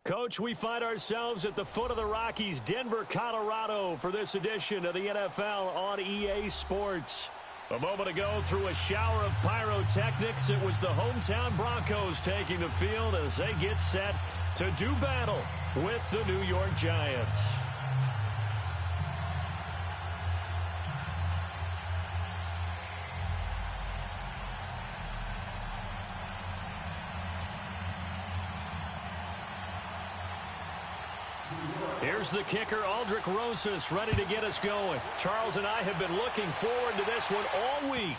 Coach, we find ourselves at the foot of the Rockies, Denver, Colorado, for this edition of the NFL on EA Sports. A moment ago, through a shower of pyrotechnics, it was the hometown Broncos taking the field as they get set to do battle with the New York Giants. Here's the kicker, Aldrich Rosas, ready to get us going. Charles and I have been looking forward to this one all week.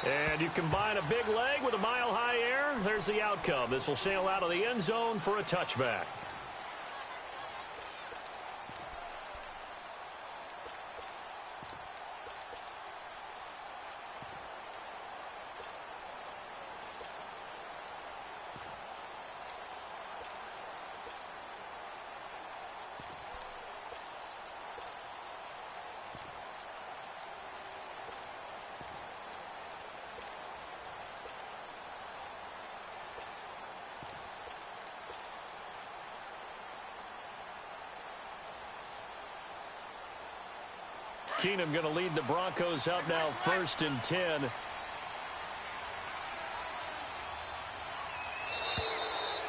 And you combine a big leg with a mile-high air, there's the outcome. This will sail out of the end zone for a touchback. Keenum going to lead the Broncos up now, 1st and 10.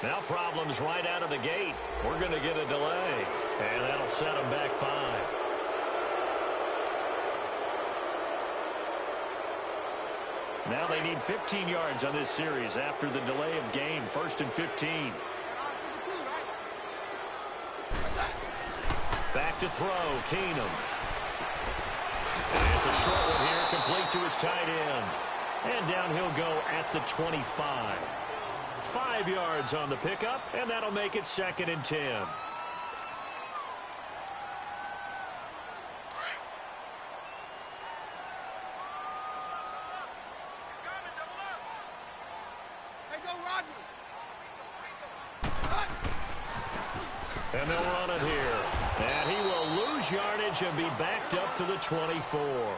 Now problems right out of the gate. We're going to get a delay, and that'll set them back 5. Now they need 15 yards on this series after the delay of game. 1st and 15. Back to throw, Keenum. And it's a short one here, complete to his tight end. And down he'll go at the 25. 5 yards on the pickup, and that'll make it 2nd and 10. And they'll run it here. And he will lose yardage and be backed up to the 24.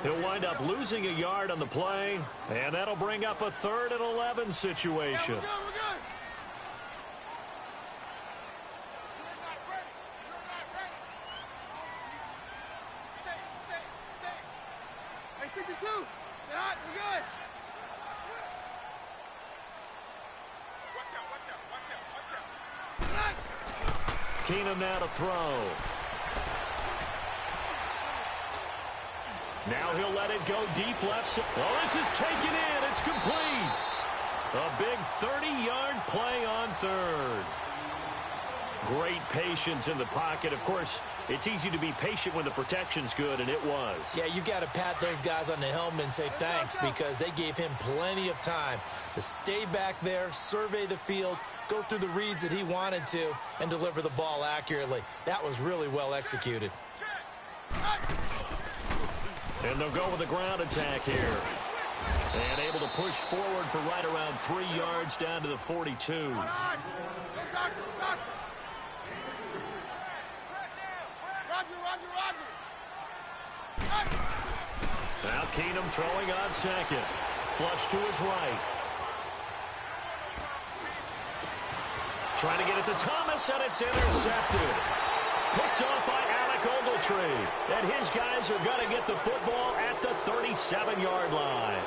He'll wind up losing a yard on the play, and that'll bring up a 3rd and 11 situation. Yeah, we're good. Hey, 52. Get hot. We're good. Watch out. Keenum now to throw. Now he'll let it go deep left. Well, this is taken in. It's complete. A big 30-yard play on 3rd. Great patience in the pocket. Of course, it's easy to be patient when the protection's good, and it was. Yeah, you got to pat those guys on the helmet and say thanks because they gave him plenty of time to stay back there, survey the field, go through the reads that he wanted to, and deliver the ball accurately. That was really well executed. And they'll go with a ground attack here. And able to push forward for right around 3 yards down to the 42. Now Keenum throwing on 2nd. Flush to his right. Trying to get it to Thomas, and it's intercepted. Picked off by Alec Ogletree. And his guys are going to get the football at the 37-yard line.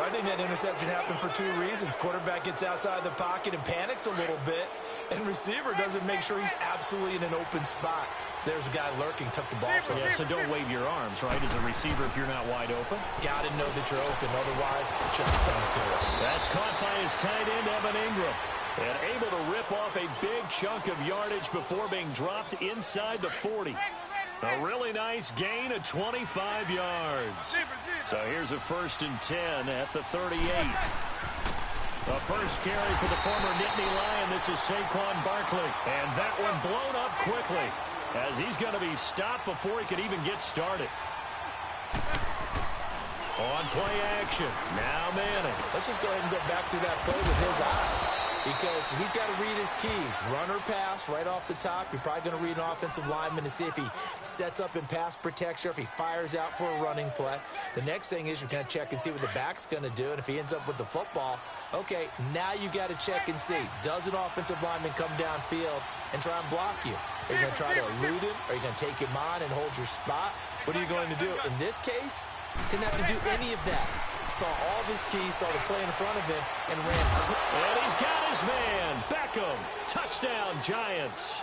I think that interception happened for 2 reasons. Quarterback gets outside the pocket and panics a little bit. And receiver doesn't make sure he's absolutely in an open spot. So there's a guy lurking, took the ball from him. Yeah, so don't wave your arms, right, as a receiver if you're not wide open. Got to know that you're open. Otherwise, just don't do it. That's caught by his tight end, Evan Ingram. And able to rip off a big chunk of yardage before being dropped inside the 40. A really nice gain of 25 yards. So here's a 1st and 10 at the 38. The first carry for the former Nittany Lion. This is Saquon Barkley. And that one blown up quickly as he's going to be stopped before he could even get started. On play action. Now Manning. Let's just go ahead and go back to that play with his eyes. because he's got to read his keys. Run or pass right off the top. You're probably going to read an offensive lineman to see if he sets up in pass protection or if he fires out for a running play. The next thing is you're going to check and see what the back's going to do, and if he ends up with the football, okay, now you got to check and see. Does an offensive lineman come downfield and try and block you? Are you going to try to elude him? Are you going to take him on and hold your spot? What are you going to do? In this case, didn't have to do any of that. Saw all of his keys, saw the play in front of him, and ran. And he's got his man. Beckham. Touchdown, Giants.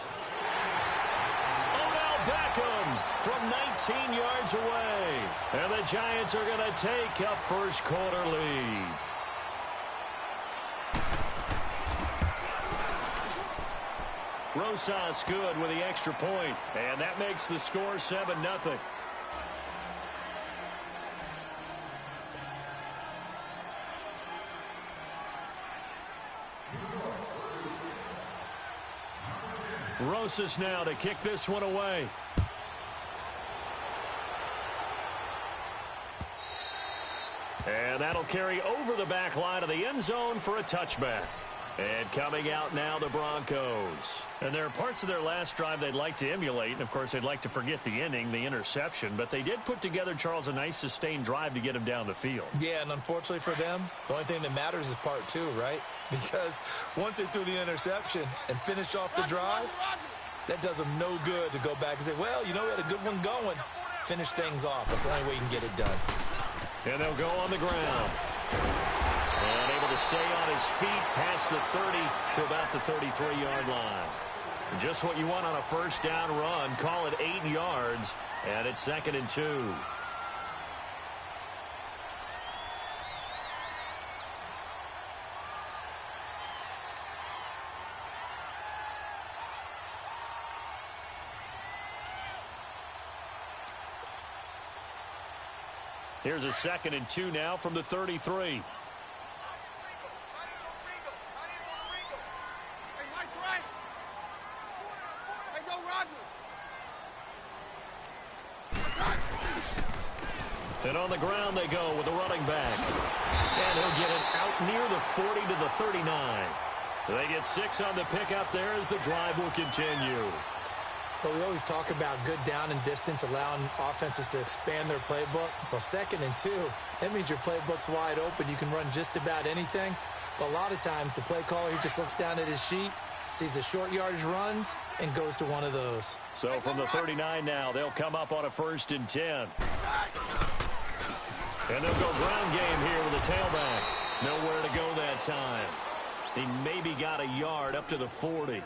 Odell Beckham from 19 yards away. And the Giants are going to take a first quarter lead. Rosas good with the extra point, and that makes the score 7-0. Rosas now to kick this one away. And that'll carry over the back line of the end zone for a touchback. And coming out now, the Broncos. And there are parts of their last drive they'd like to emulate. And, of course, they'd like to forget the inning, the interception. But they did put together, Charles, a nice sustained drive to get him down the field. Yeah, and unfortunately for them, the only thing that matters is part two, right? Because once they threw the interception and finished off the drive, that does them no good to go back and say, well, you know, we had a good one going. Finish things off. That's the only way you can get it done. And they'll go on the ground. And able to stay on his feet past the 30 to about the 33-yard line. Just what you want on a first down run. Call it 8 yards. And it's 2nd and 2. Here's a 2nd and 2 now from the 33. And on the ground they go with the running back. And he'll get it out near the 40 to the 39. They get 6 on the pickup there as the drive will continue. But we always talk about good down and distance, allowing offenses to expand their playbook. Well, 2nd and 2, that means your playbook's wide open. You can run just about anything. But a lot of times the play caller, he just looks down at his sheet, sees the short yardage runs, and goes to one of those. So from the 39 now, they'll come up on a 1st and 10. And they'll go ground game here with the tailback. Nowhere to go that time. He maybe got a yard up to the 40.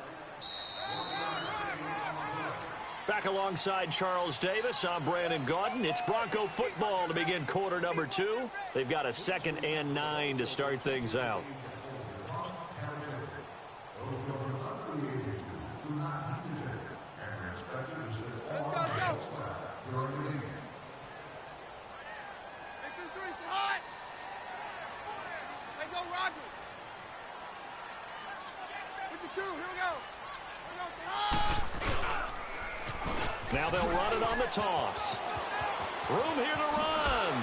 Back alongside Charles Davis, I'm Brandon Gaudin. It's Bronco football to begin quarter number 2. They've got a 2nd and 9 to start things out. Now they'll run it on the toss. Room here to run.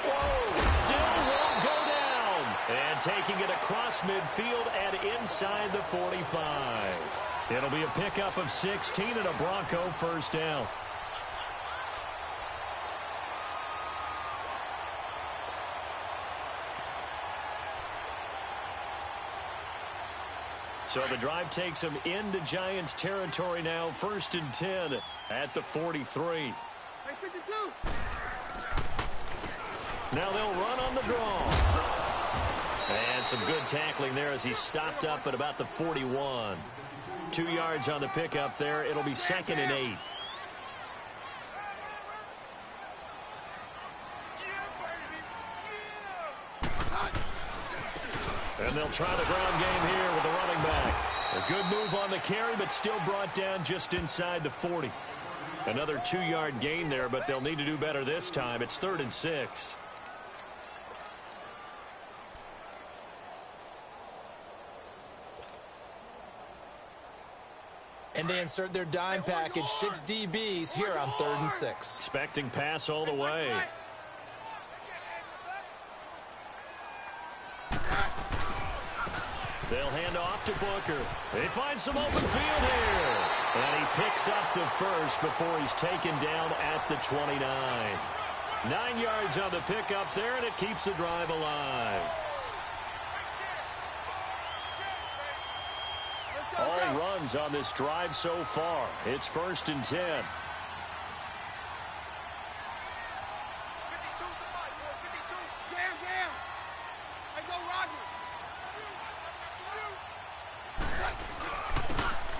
Whoa, still won't go down. And taking it across midfield and inside the 45. It'll be a pickup of 16 and a Bronco first down. So the drive takes them into Giants territory now. 1st and 10 at the 43. Now they'll run on the draw. And some good tackling there as he stopped up at about the 41. 2 yards on the pickup there. It'll be 2nd and 8. And they'll try the ground game here with the running back. A good move on the carry, but still brought down just inside the 40. Another 2-yard gain there, but they'll need to do better this time. It's 3rd and 6. And they insert their dime package, 6 DBs here on 3rd and 6. Expecting pass all the way. They'll hand off to Booker. They find some open field here. And he picks up the first before he's taken down at the 29. 9 yards on the pickup there, and it keeps the drive alive. All runs on this drive so far. It's 1st and 10.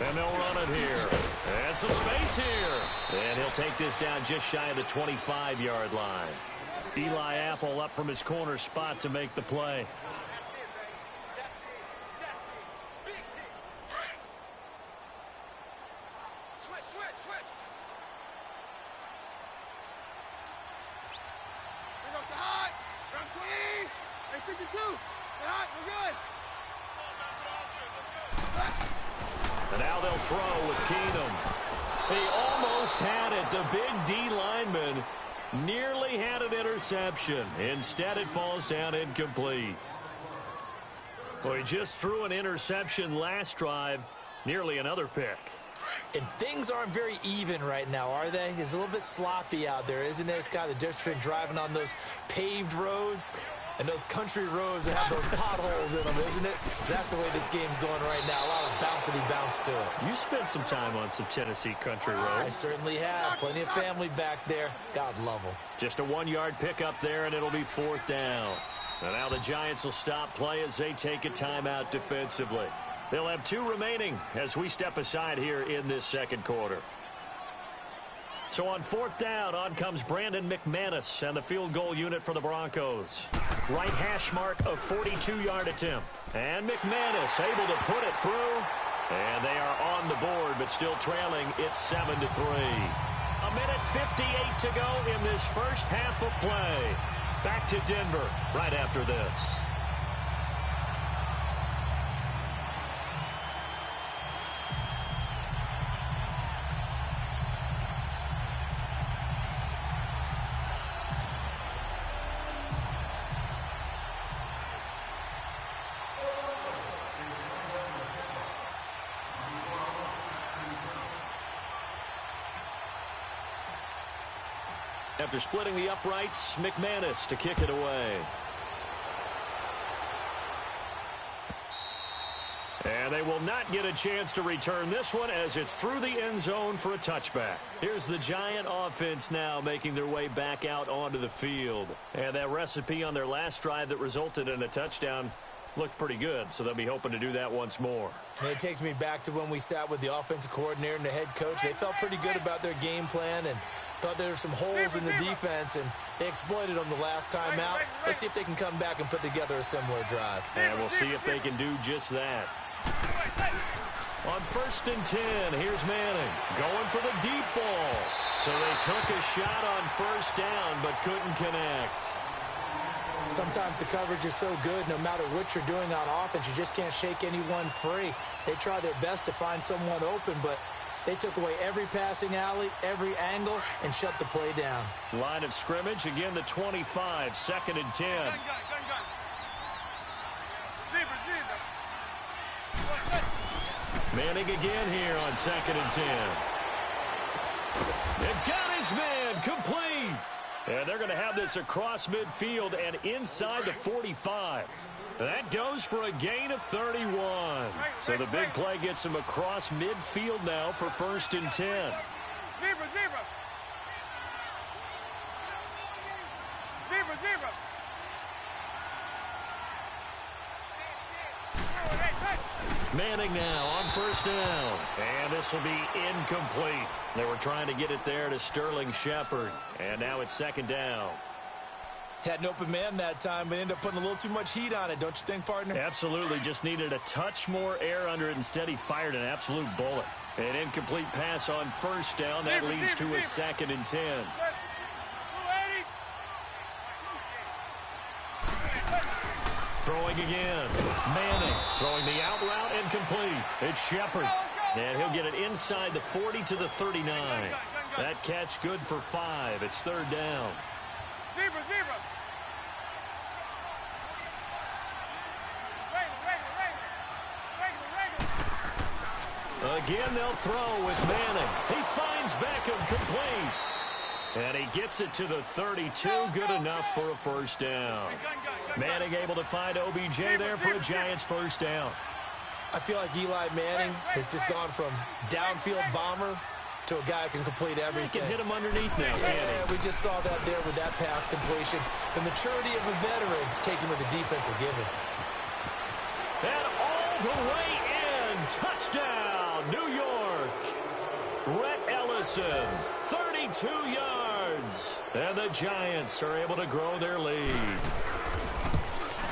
And they'll run it here. And some space here. And he'll take this down just shy of the 25-yard line. Eli Apple up from his corner spot to make the play. And now they'll throw with Keenum. He almost had it. The big D lineman nearly had an interception. Instead, it falls down incomplete. Well, he just threw an interception last drive. Nearly another pick. And things aren't very even right now, are they? It's a little bit sloppy out there, isn't it? It's kind of the difference between driving on those paved roads and those country roads that have those potholes in them, isn't it? That's the way this game's going right now. A lot of bouncy bounce to it. You spent some time on some Tennessee country roads. I certainly have. Plenty of family back there. God love them. Just a 1-yard pickup there, and it'll be 4th down. And now the Giants will stop play as they take a timeout defensively. They'll have 2 remaining as we step aside here in this second quarter. So on 4th down, on comes Brandon McManus and the field goal unit for the Broncos. Right hash mark of 42-yard attempt. And McManus able to put it through. And they are on the board, but still trailing. It's 7-3. A minute 58 to go in this first half of play. Back to Denver right after this. After splitting the uprights, McManus to kick it away. And they will not get a chance to return this one as it's through the end zone for a touchback. Here's the Giant offense now making their way back out onto the field. And that recipe on their last drive that resulted in a touchdown looked pretty good, so they'll be hoping to do that once more. It takes me back to when we sat with the offensive coordinator and the head coach. They felt pretty good about their game plan and thought there were some holes in the defense, and they exploited them the last time out. Let's see if they can come back and put together a similar drive. And we'll see if they can do just that. On 1st and 10, here's Manning going for the deep ball. So they took a shot on 1st down but couldn't connect. Sometimes the coverage is so good, no matter what you're doing on offense, you just can't shake anyone free. They try their best to find someone open, but they took away every passing alley, every angle, and shut the play down. Line of scrimmage, again the 25, 2nd and 10. Manning again here on 2nd and 10. And got his man complete. And they're going to have this across midfield and inside the 45. That goes for a gain of 31. So the big play gets him across midfield now for 1st and 10. Zebra. Manning now on 1st down. And this will be incomplete. They were trying to get it there to Sterling Shepard. And now it's 2nd down. Had an open man that time, but ended up putting a little too much heat on it, don't you think, partner? Absolutely. Just needed a touch more air under it. Instead, he fired an absolute bullet. An incomplete pass on 1st down. That leads to a 2nd and 10. Throwing again. Manning throwing the out route and complete. It's Shepard. And he'll get it inside the 40 to the 39. That catch good for 5. It's 3rd down. Zebra. Again, they'll throw with Manning. He finds Beckham complete. And he gets it to the 32. Good enough for a first down. Manning able to find OBJ there for a Giants first down. I feel like Eli Manning has just gone from downfield bomber to a guy who can complete everything. He can hit him underneath now, yeah, we just saw that there with that pass completion. The maturity of a veteran taking with the defense will give him. And all the way in. Touchdown, New York. Rhett Ellison, 32 yards. And the Giants are able to grow their lead.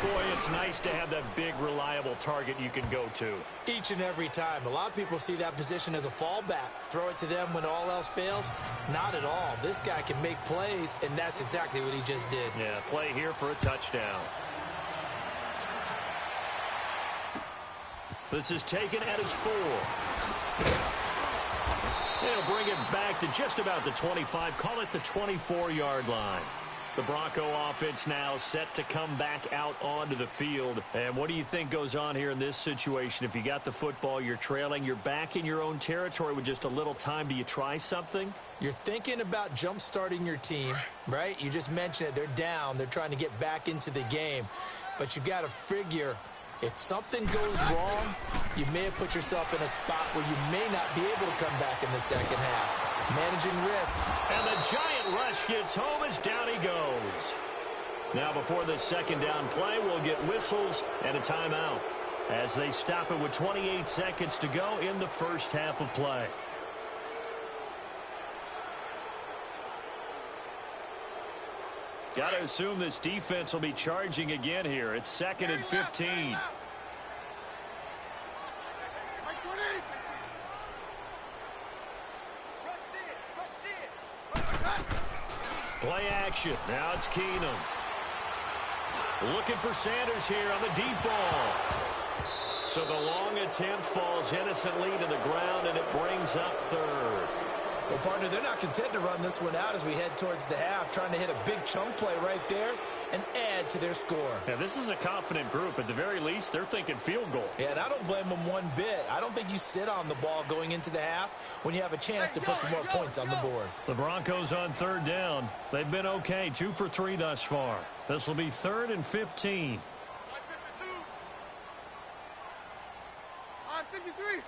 Boy, it's nice to have that big, reliable target you can go to. Each and every time. A lot of people see that position as a fallback. Throw it to them when all else fails. Not at all. This guy can make plays, and that's exactly what he just did. Yeah, play here for a touchdown. This is taken at his 4. They'll bring it back to just about the 25. Call it the 24-yard line. The Bronco offense now set to come back out onto the field. And what do you think goes on here in this situation? If you got the football, you're trailing, you're back in your own territory with just a little time. Do you try something? You're thinking about jump-starting your team, right? You just mentioned it. They're down. They're trying to get back into the game. But you got to figure if something goes wrong, you may have put yourself in a spot where you may not be able to come back in the second half. Managing risk. And the giant rush gets home as down he goes. Now before this second down play, we'll get whistles and a timeout as they stop it with 28 seconds to go in the first half of play. Got to assume this defense will be charging again here. It's 2nd and 15. Play action. Now it's Keenum. Looking for Sanders here on the deep ball. So the long attempt falls innocently to the ground, and it brings up 3rd. Well, partner, they're not content to run this one out as we head towards the half, trying to hit a big chunk play right there and add to their score. Yeah, this is a confident group. At the very least, they're thinking field goal. Yeah, and I don't blame them one bit. I don't think you sit on the ball going into the half when you have a chance to put some more points on the board. The Broncos on 3rd down. They've been okay, 2 for 3 thus far. This will be 3rd and 15. On 53.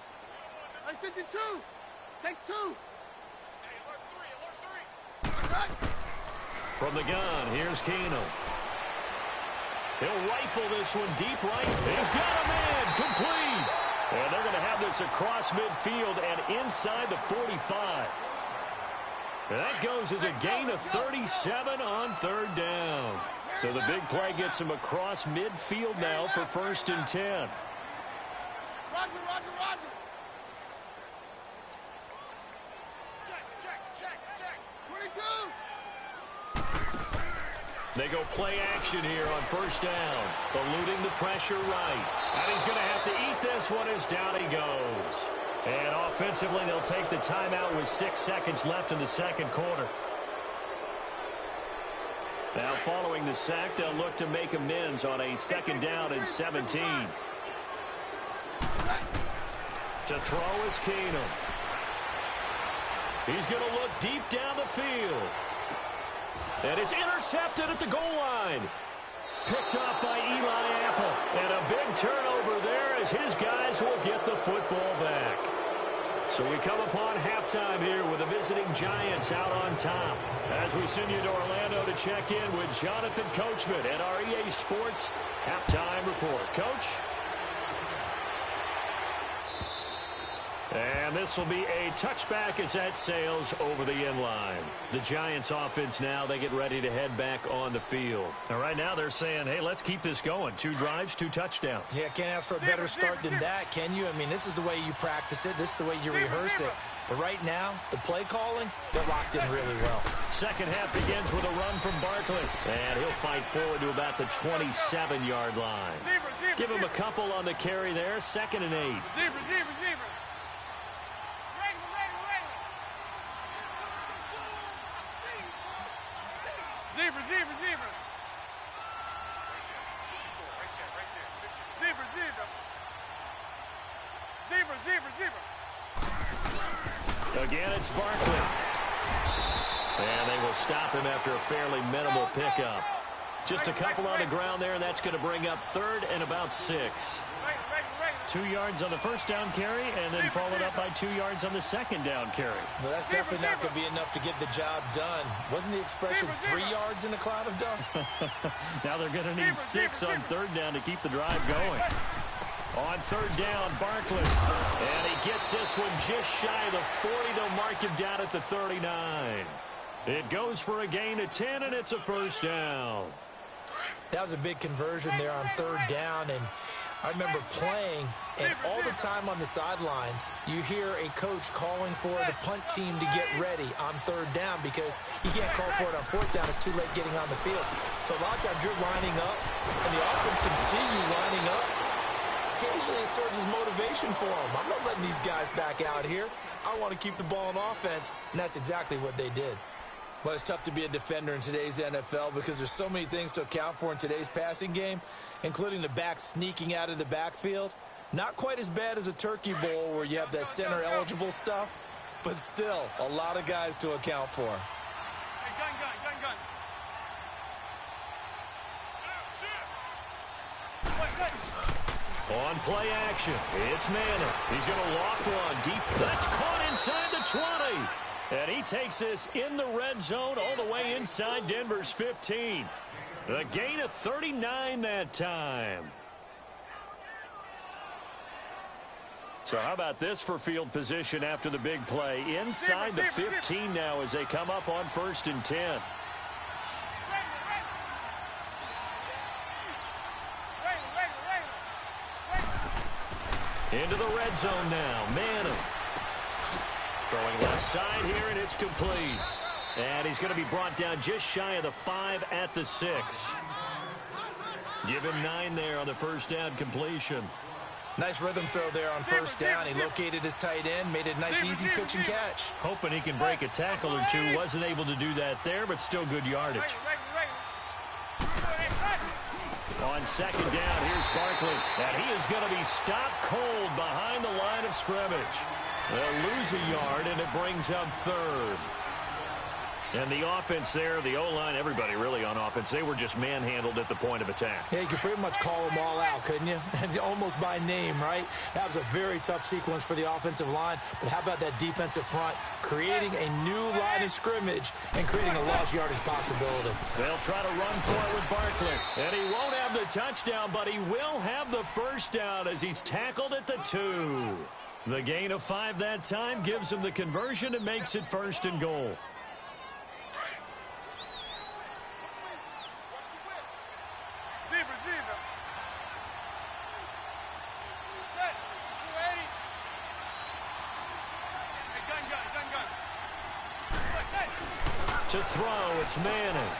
On 52. Takes 2. From the gun, here's Keenum. He'll rifle this one deep right. He's got a man complete. And they're going to have this across midfield and inside the 45. And that goes as a gain of 37 on 3rd down. So the big play gets him across midfield now for 1st and 10. Roger, roger, roger. Check. 22. They go play action here on 1st down. Eluding the pressure right. And he's going to have to eat this one as down he goes. And offensively, they'll take the timeout with 6 seconds left in the second quarter. Now following the sack, they'll look to make amends on a 2nd down and 17. To throw is Keenum. He's going to look deep down the field. And it's intercepted at the goal line. Picked up by Eli Apple. And a big turnover there as his guys will get the football back. So we come upon halftime here with the visiting Giants out on top. As we send you to Orlando to check in with Jonathan Coachman at our EA Sports Halftime Report. Coach? And this will be a touchback as that sails over the end line. The Giants offense now, they get ready to head back on the field. And right now they're saying, hey, let's keep this going. 2 drives, 2 touchdowns. Yeah, can't ask for a better start than that, can you? I mean, this is the way you practice it. This is the way you rehearse it. But right now, the play calling, they're locked in really well. Second half begins with a run from Barkley. And he'll fight forward to about the 27-yard line. Give him a couple on the carry there. 2nd and 8. Zebra. Again, it's Barkley. And they will stop him after a fairly minimal pickup. Just a couple on the ground there, and that's going to bring up 3rd and about 6. 2 yards on the first down carry, and then followed up by 2 yards on the second down carry. Well, that's definitely not going to be enough to get the job done. Wasn't the expression 3 yards in a cloud of dust? Now they're going to need 6 on 3rd down to keep the drive going. On 3rd down, Barkley. And he gets this one just shy of the 40. They'll mark him down at the 39. It goes for a gain of 10, and it's a first down. That was a big conversion there on 3rd down, and I remember playing, and all the time on the sidelines, you hear a coach calling for the punt team to get ready on 3rd down because you can't call for it on 4th down. It's too late getting on the field. So a lot of times you're lining up, and the offense can see you lining up. Occasionally it serves as motivation for them. I'm not letting these guys back out here. I want to keep the ball in offense, and that's exactly what they did. Well, it's tough to be a defender in today's NFL because there's so many things to account for in today's passing game, including the back sneaking out of the backfield. Not quite as bad as a turkey bowl where you have that center-eligible stuff, but still a lot of guys to account for. Hey, gun. On play action, it's Madden. He's going to loft one deep. That's caught inside the 20. And he takes this in the red zone all the way inside Denver's 15. A gain of 39 that time. So how about this for field position after the big play? Inside the 15 now as they come up on 1st and 10. Into the red zone now. Madden. Throwing left side here, and it's complete. And he's going to be brought down just shy of the 5 at the 6. Give him 9 there on the first down completion. Nice rhythm throw there on 1st down. He located his tight end, made it a nice, easy pitch and catch. Hoping he can break a tackle or two. Wasn't able to do that there, but still good yardage. On 2nd down, here's Barkley. And he is going to be stopped cold behind the line of scrimmage. They'll lose a yard, and it brings up 3rd. And the offense there, the O-line, everybody really on offense, they were just manhandled at the point of attack. Yeah, you could pretty much call them all out, couldn't you? Almost by name, right? That was a very tough sequence for the offensive line. But how about that defensive front creating a new line of scrimmage and creating a lost yardage possibility? They'll try to run for it with Barkley. And he won't have the touchdown, but he will have the first down as he's tackled at the 2. The gain of 5 that time gives him the conversion and makes it 1st and goal. To throw, it's Manning.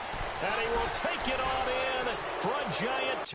And he will take it on in for a giant